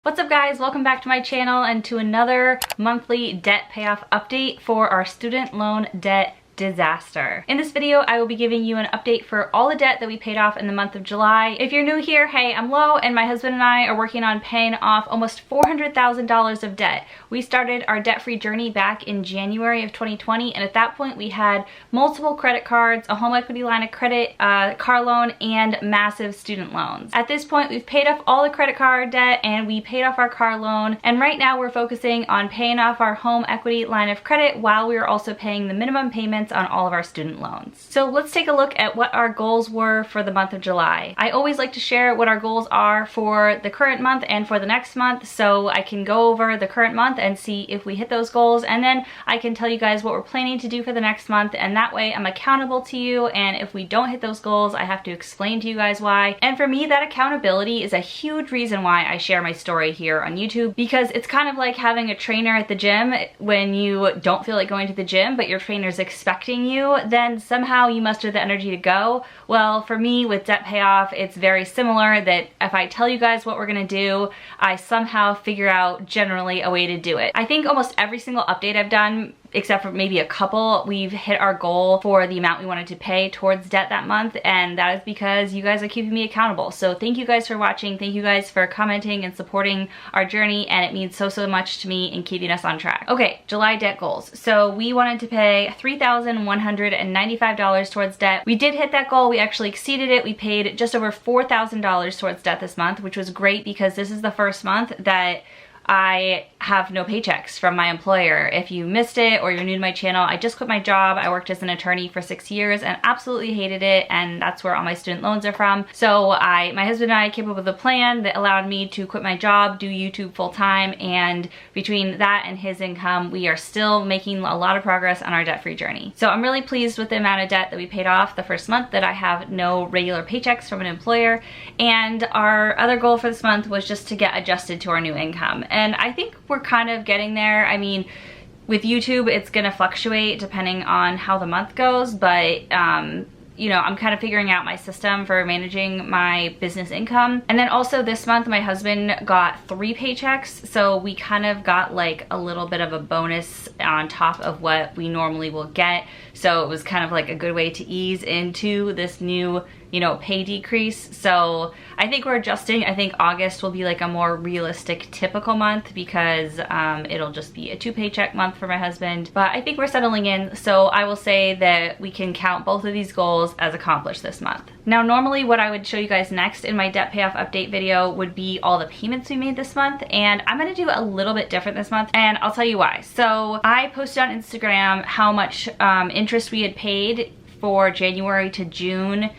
What's up guys, welcome back to my channel and to another monthly debt payoff update for our student loan debt disaster. In this video, I will be giving you an update for all the debt that we paid off in the month of July. If you're new here, hey, I'm Lo and my husband and I are working on paying off almost $400,000 of debt. We started our debt-free journey back in January of 2020, and at that point we had multiple credit cards, a home equity line of credit, car loan, and massive student loans. At this point, we've paid off all the credit card debt and we paid off our car loan, and right now we're focusing on paying off our home equity line of credit while we are also paying the minimum payments on all of our student loans. So let's take a look at what our goals were for the month of July. I always like to share what our goals are for the current month and for the next month, so I can go over the current month and see if we hit those goals, and then I can tell you guys what we're planning to do for the next month, and that way I'm accountable to you, and if we don't hit those goals, I have to explain to you guys why. And for me, that accountability is a huge reason why I share my story here on YouTube, because it's kind of like having a trainer at the gym. When you don't feel like going to the gym, but your trainer's expecting you, then somehow you muster the energy to go. Well, for me with debt payoff, it's very similar, that if I tell you guys what we're gonna do, I somehow figure out generally a way to do it. I think almost every single update I've done, except for maybe a couple, we've hit our goal for the amount we wanted to pay towards debt that month, and that is because you guys are keeping me accountable. So thank you guys for watching, thank you guys for commenting and supporting our journey, and it means so much to me in keeping us on track. Okay, July debt goals. So we wanted to pay $3,195 towards debt. We did hit that goal, we actually exceeded it. We paid just over $4,000 towards debt this month, which was great because this is the first month that I have no paychecks from my employer. If you missed it or you're new to my channel, I just quit my job. I worked as an attorney for 6 years and absolutely hated it, and that's where all my student loans are from. So my husband and I came up with a plan that allowed me to quit my job, do YouTube full time, and between that and his income, we are still making a lot of progress on our debt-free journey. So I'm really pleased with the amount of debt that we paid off the first month that I have no regular paychecks from an employer, and our other goal for this month was just to get adjusted to our new income. And I think we're kind of getting there. I mean, with YouTube, it's gonna fluctuate depending on how the month goes, but you know, I'm kind of figuring out my system for managing my business income. And then also this month, my husband got 3 paychecks, so we kind of got like a little bit of a bonus on top of what we normally will get. So it was kind of like a good way to ease into this new, you know, pay decrease. So I think we're adjusting. I think August will be like a more realistic, typical month because it'll just be a 2 paycheck month for my husband. But I think we're settling in, so I will say that we can count both of these goals as accomplished this month. Now, normally what I would show you guys next in my debt payoff update video would be all the payments we made this month, and I'm gonna do a little bit different this month, and I'll tell you why. So I posted on Instagram how much interest we had paid for January to June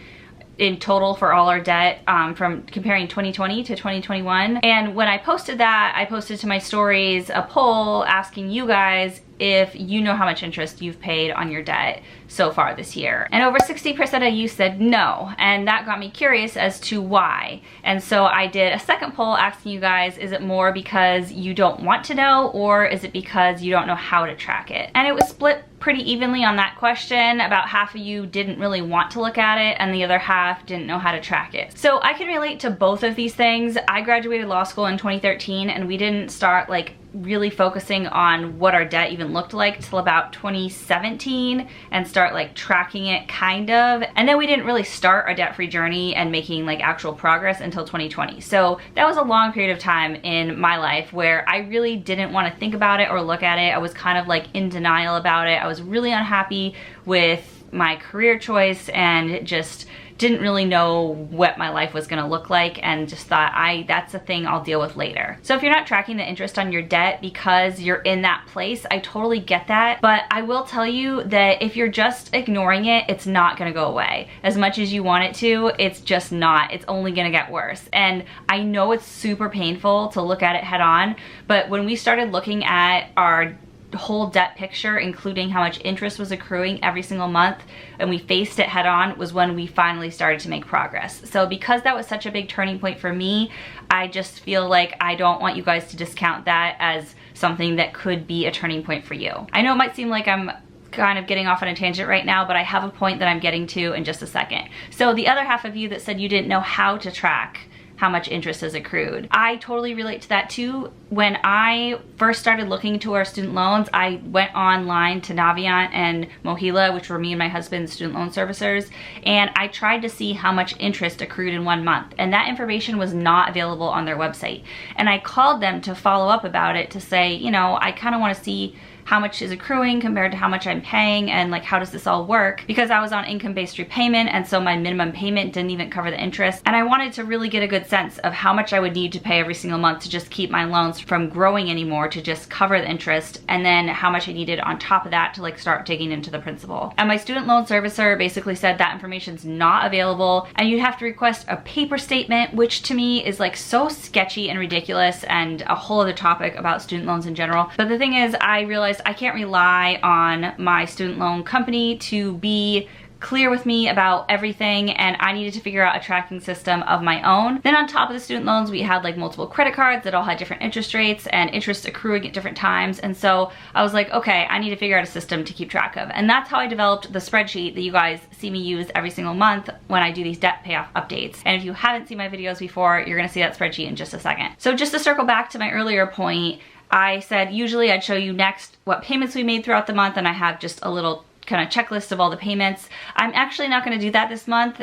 in total for all our debt, from comparing 2020 to 2021. And when I posted that, I posted to my stories a poll asking you guys if you know how much interest you've paid on your debt so far this year. And over 60% of you said no, and that got me curious as to why. And so I did a second poll asking you guys, is it more because you don't want to know, or is it because you don't know how to track it? And it was split pretty evenly on that question. About half of you didn't really want to look at it, and the other half didn't know how to track it. So I can relate to both of these things. I graduated law school in 2013, and we didn't start like really focusing on what our debt even looked like till about 2017 and start like tracking it kind of. And then we didn't really start our debt-free journey and making like actual progress until 2020. So that was a long period of time in my life where I really didn't want to think about it or look at it. I was kind of like in denial about it. I was really unhappy with my career choice and just didn't really know what my life was gonna look like, and just thought, that's a thing I'll deal with later. So if you're not tracking the interest on your debt because you're in that place, I totally get that. But I will tell you that if you're just ignoring it, it's not gonna go away. As much as you want it to, it's just not. It's only gonna get worse. And I know it's super painful to look at it head on, but when we started looking at our whole debt picture, including how much interest was accruing every single month, and we faced it head on, was when we finally started to make progress. So because that was such a big turning point for me, I just feel like I don't want you guys to discount that as something that could be a turning point for you. I know it might seem like I'm kind of getting off on a tangent right now, but I have a point that I'm getting to in just a second. So the other half of you that said you didn't know how to track how much interest is accrued. I totally relate to that too. When I first started looking into our student loans, I went online to Navient and Mohila, which were me and my husband's student loan servicers, and I tried to see how much interest accrued in 1 month, and that information was not available on their website. And I called them to follow up about it to say, you know, I kind of want to see how much is accruing compared to how much I'm paying, and like how does this all work, because I was on income-based repayment and so my minimum payment didn't even cover the interest, and I wanted to really get a good sense of how much I would need to pay every single month to just keep my loans from growing anymore, to just cover the interest, and then how much I needed on top of that to like start digging into the principal. And my student loan servicer basically said that information's not available and you'd have to request a paper statement, which to me is like so sketchy and ridiculous and a whole other topic about student loans in general. But the thing is, I realized I can't rely on my student loan company to be clear with me about everything, and I needed to figure out a tracking system of my own. Then on top of the student loans, we had like multiple credit cards that all had different interest rates and interest accruing at different times. And so I was like, okay, I need to figure out a system to keep track of. And that's how I developed the spreadsheet that you guys see me use every single month when I do these debt payoff updates. And if you haven't seen my videos before, you're gonna see that spreadsheet in just a second. So just to circle back to my earlier point, I said usually I'd show you next what payments we made throughout the month, and I have just a little kind of checklist of all the payments. I'm actually not going to do that this month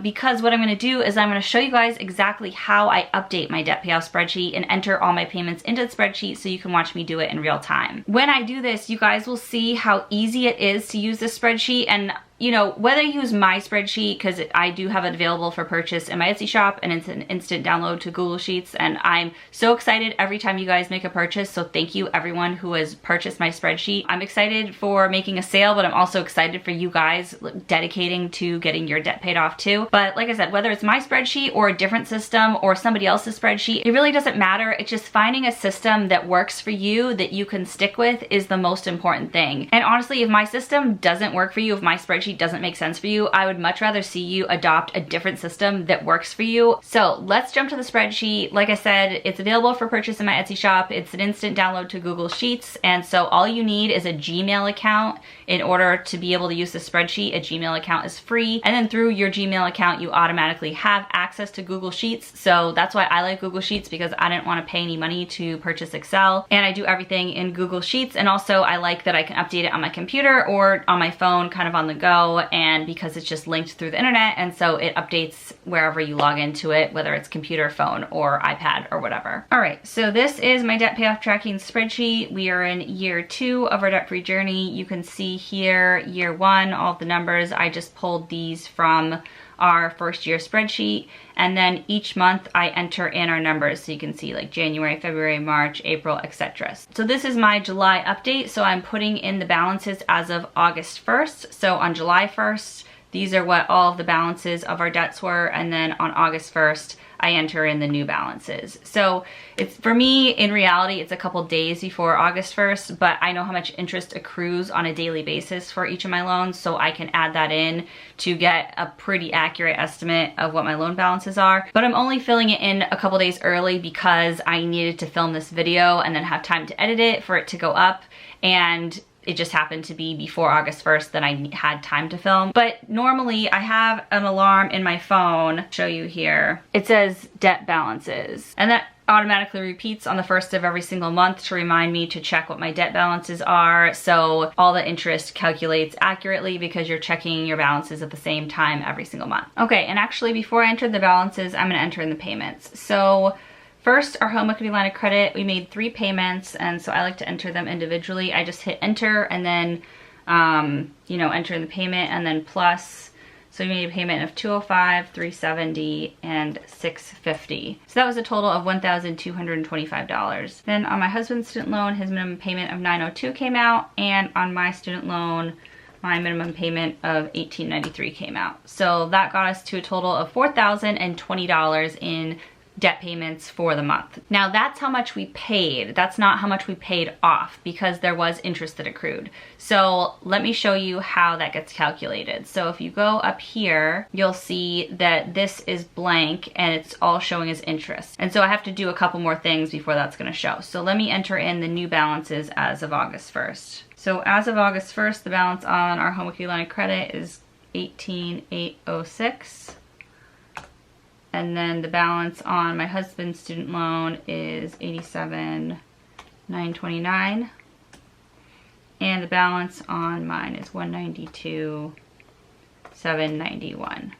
because what I'm going to do is I'm going to show you guys exactly how I update my debt payoff spreadsheet and enter all my payments into the spreadsheet so you can watch me do it in real time. When I do this, you guys will see how easy it is to use this spreadsheet. And you know, whether you use my spreadsheet, because I do have it available for purchase in my Etsy shop and it's an instant download to Google Sheets, and I'm so excited every time you guys make a purchase, so thank you everyone who has purchased my spreadsheet. I'm excited for making a sale, but I'm also excited for you guys dedicating to getting your debt paid off too. But like I said, whether it's my spreadsheet or a different system or somebody else's spreadsheet, it really doesn't matter. It's just finding a system that works for you, that you can stick with, is the most important thing. And honestly, if my system doesn't work for you, if my spreadsheet doesn't make sense for you, I would much rather see you adopt a different system that works for you. So let's jump to the spreadsheet. Like I said, it's available for purchase in my Etsy shop. It's an instant download to Google Sheets, and so all you need is a Gmail account in order to be able to use the spreadsheet. A Gmail account is free, and then through your Gmail account you automatically have access to Google Sheets. So that's why I like Google Sheets, because I didn't want to pay any money to purchase Excel, and I do everything in Google Sheets. And also I like that I can update it on my computer or on my phone, kind of on the go, and because it's just linked through the internet, and so it updates wherever you log into it, whether it's computer, phone, or iPad or whatever. All right, so this is my debt payoff tracking spreadsheet. We are in year 2 of our debt-free journey. You can see here year 1, all of the numbers. I just pulled these from our first year spreadsheet, and then each month I enter in our numbers, so you can see like January, February, March, April, etc. So this is my July update, so I'm putting in the balances as of August 1st. So on July 1st, these are what all of the balances of our debts were, and then on August 1st I enter in the new balances. So it's, for me, in reality, it's a couple days before August 1st, but I know how much interest accrues on a daily basis for each of my loans, so I can add that in to get a pretty accurate estimate of what my loan balances are. But I'm only filling it in a couple days early because I needed to film this video and then have time to edit it for it to go up, and it just happened to be before August 1st that I had time to film. But normally I have an alarm in my phone, show you here. It says debt balances, and that automatically repeats on the 1st of every single month to remind me to check what my debt balances are. So all the interest calculates accurately because you're checking your balances at the same time every single month. Okay, and actually before I enter the balances, I'm gonna enter in the payments. So first, our home equity line of credit, we made 3 payments, and so I like to enter them individually. I just hit enter and then, you know, enter in the payment and then plus. So we made a payment of $205, $370, and $650. So that was a total of $1,225. Then on my husband's student loan, his minimum payment of $902 came out, and on my student loan, my minimum payment of $1,893 came out. So that got us to a total of $4,020 in debt payments for the month. Now that's how much we paid. That's not how much we paid off, because there was interest that accrued. So let me show you how that gets calculated. So if you go up here, you'll see that this is blank and it's all showing as interest. And so I have to do a couple more things before that's gonna show. So let me enter in the new balances as of August 1st. So as of August 1st, the balance on our home equity line of credit is $18,806. And then the balance on my husband's student loan is $87,929. And the balance on mine is $192,791.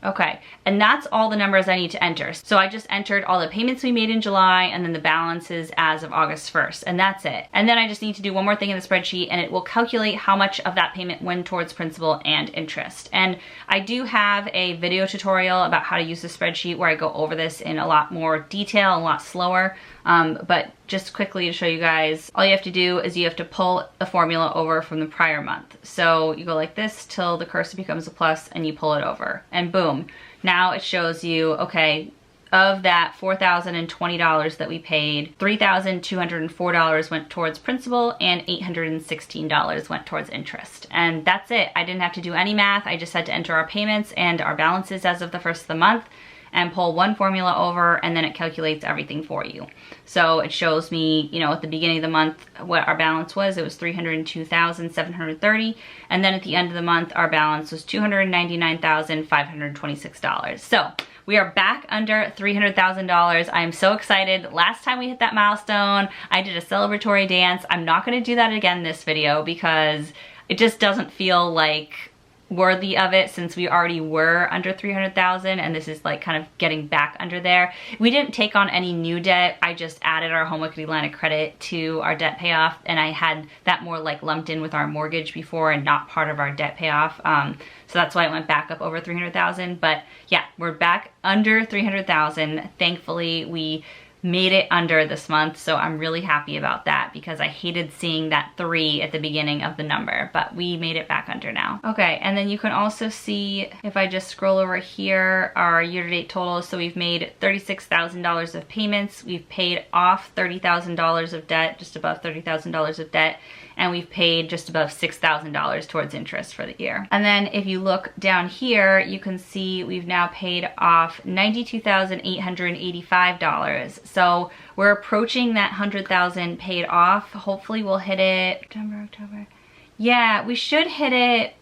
Okay, and that's all the numbers I need to enter. So I just entered all the payments we made in July and then the balances as of August 1st, and that's it. And then I just need to do one more thing in the spreadsheet, and it will calculate how much of that payment went towards principal and interest. And I do have a video tutorial about how to use the spreadsheet where I go over this in a lot more detail, a lot slower. But just quickly to show you guys, all you have to do is you have to pull a formula over from the prior month. So you go like this till the cursor becomes a plus and you pull it over, and boom. Now it shows you, okay, of that $4,020 that we paid, $3,204 went towards principal and $816 went towards interest. And that's it. I didn't have to do any math. I just had to enter our payments and our balances as of the first of the month and pull one formula over, and then it calculates everything for you. So it shows me, you know, at the beginning of the month what our balance was. It was $302,730, and then at the end of the month our balance was $299,526. So we are back under $300,000. I am so excited. Last time we hit that milestone, I did a celebratory dance. I'm not gonna do that again this video because it just doesn't feel like worthy of it, since we already were under 300,000, and this is like kind of getting back under there. We didn't take on any new debt. I just added our home equity line of credit to our debt payoff, and I had that more like lumped in with our mortgage before and not part of our debt payoff. So that's why it went back up over 300,000. But yeah, we're back under 300,000. Thankfully, we made it under this month, so I'm really happy about that because I hated seeing that 3 at the beginning of the number, but we made it back under now. Okay, and then you can also see, if I just scroll over here, our year-to-date totals. So we've made $36,000 of payments, we've paid off $30,000 of debt, just above $30,000 of debt, and we've paid just above $6,000 towards interest for the year. And then if you look down here, you can see we've now paid off $92,885. So we're approaching that 100,000 paid off. Hopefully we'll hit it September, October. Yeah, we should hit it.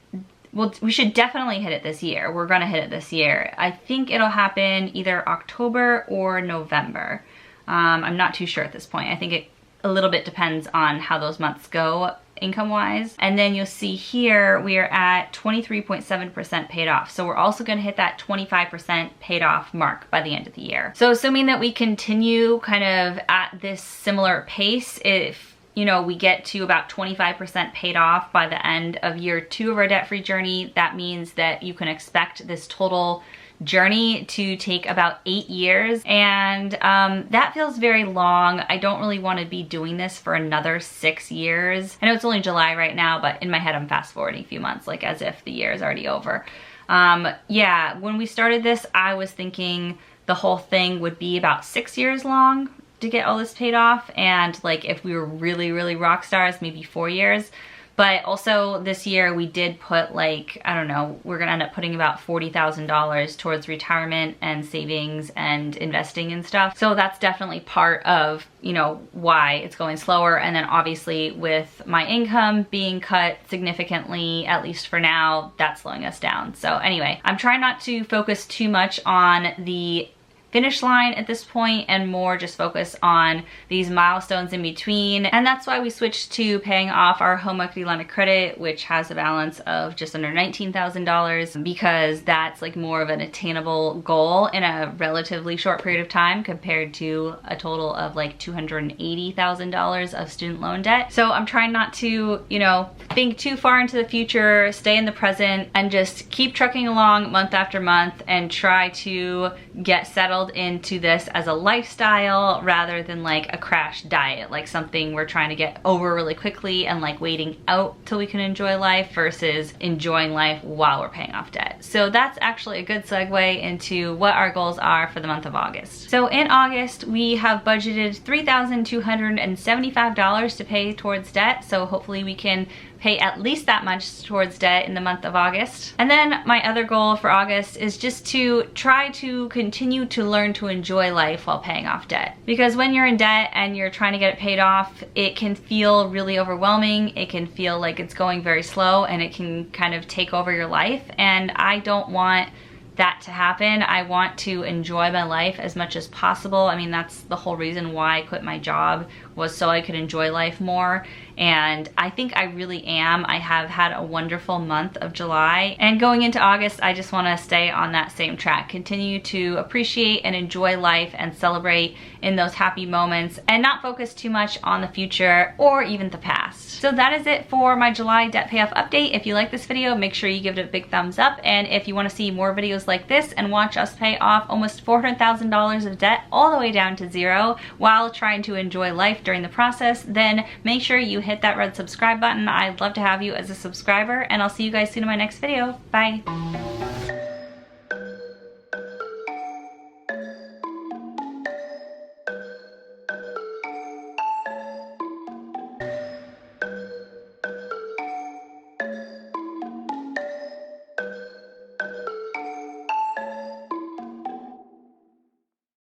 Well, we should definitely hit it this year. We're gonna hit it this year. I think it'll happen either October or November. I'm not too sure at this point. I think it a little bit depends on how those months go income-wise. And then you'll see here we are at 23.7% paid off. So we're also gonna hit that 25% paid off mark by the end of the year. So assuming that we continue kind of at this similar pace, if you know, we get to about 25% paid off by the end of year 2 of our debt-free journey, that means that you can expect this total journey to take about 8 years, and that feels very long. I don't really want to be doing this for another 6 years. I know it's only July right now, but in my head I'm fast forwarding a few months, like as if the year is already over. Yeah, when we started this, I was thinking the whole thing would be about 6 years long to get all this paid off, and like if we were really rock stars, maybe 4 years. But also this year we did put like, I don't know, we're gonna end up putting about $40,000 towards retirement and savings and investing and stuff. So that's definitely part of, you know, why it's going slower. And then obviously with my income being cut significantly, at least for now, that's slowing us down. So anyway, I'm trying not to focus too much on the finish line at this point and more just focus on these milestones in between. And that's why we switched to paying off our home equity line of credit, which has a balance of just under $19,000, because that's like more of an attainable goal in a relatively short period of time compared to a total of like $280,000 of student loan debt. So I'm trying not to, you know, think too far into the future, stay in the present, and just keep trucking along month after month and try to get settled into this as a lifestyle rather than like a crash diet, like something we're trying to get over really quickly and like waiting out till we can enjoy life versus enjoying life while we're paying off debt. So that's actually a good segue into what our goals are for the month of August. So in August, we have budgeted $3,275 to pay towards debt. So hopefully we can pay at least that much towards debt in the month of August. And then my other goal for August is just to try to continue to learn to enjoy life while paying off debt. Because when you're in debt and you're trying to get it paid off, it can feel really overwhelming. It can feel like it's going very slow and it can kind of take over your life. And I don't want that to happen. I want to enjoy my life as much as possible. I mean, that's the whole reason why I quit my job, was so I could enjoy life more. And I think I really am. I have had a wonderful month of July, and going into August, I just want to stay on that same track, continue to appreciate and enjoy life and celebrate in those happy moments, and not focus too much on the future or even the past. So that is it for my July debt payoff update. If you like this video, make sure you give it a big thumbs up, and if you want to see more videos like this and watch us pay off almost $400,000 of debt all the way down to zero while trying to enjoy life during the process, then make sure you hit that red subscribe button. I'd love to have you as a subscriber, and I'll see you guys soon in my next video. Bye.